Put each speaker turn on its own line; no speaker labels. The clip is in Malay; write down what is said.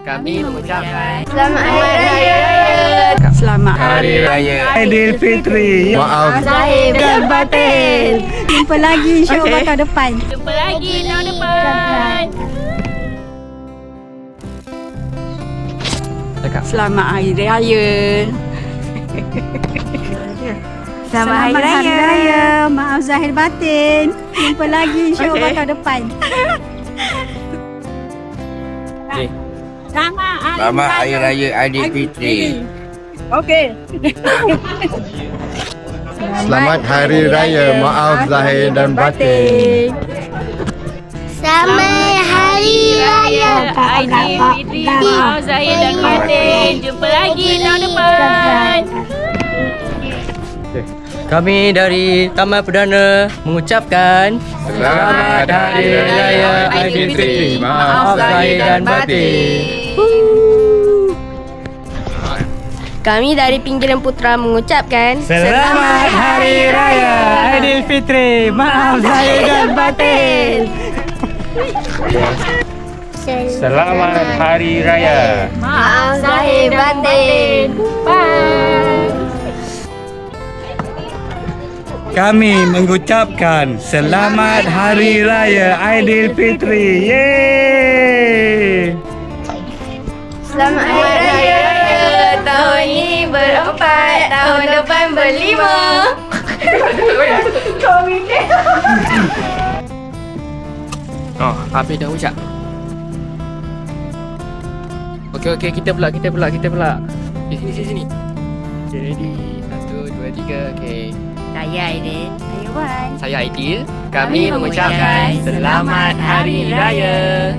Kami mengucapkan
Selamat Hari Raya.
Selamat
Hari Raya
Aidilfitri.
Maaf
Zahir dan batin.
Jumpa lagi insya-Allah tahun depan.
Jumpa lagi tahun depan.
Selamat Hari Raya.
Selamat Hari
Raya. Maaf zahir batin. Jumpa lagi insya-Allah tahun depan.
Selamat Hari Raya Aidilfitri.
Okey.
Selamat Hari Raya. Maaf zahir dan batin.
Selamat Hari Raya Aidilfitri. Maaf Zahir dan batin. Jumpa lagi tahun depan.
Kami dari Taman Perdana mengucapkan
Selamat Hari Raya Aidilfitri. Maaf zahir dan batin.
Kami dari Pinggiran Putra mengucapkan
Selamat Hari Raya Aidilfitri. Maaf zahir dan batin. Selamat Hari Raya.
Maaf Zahir batin. Bye.
Kami mengucapkan Selamat Hari Raya Aidilfitri. Yeay.
Selamat Hari Raya. Tahun ini berempat, tahun depan berlima.
Oh, habis dah ucap. Okey, kita pula. Sini. Okay, ready. 1, 2, 3, okey.
Saya Aidil. Saya Wan.
Saya Aidil. Kami mengucapkan Selamat Hari Raya.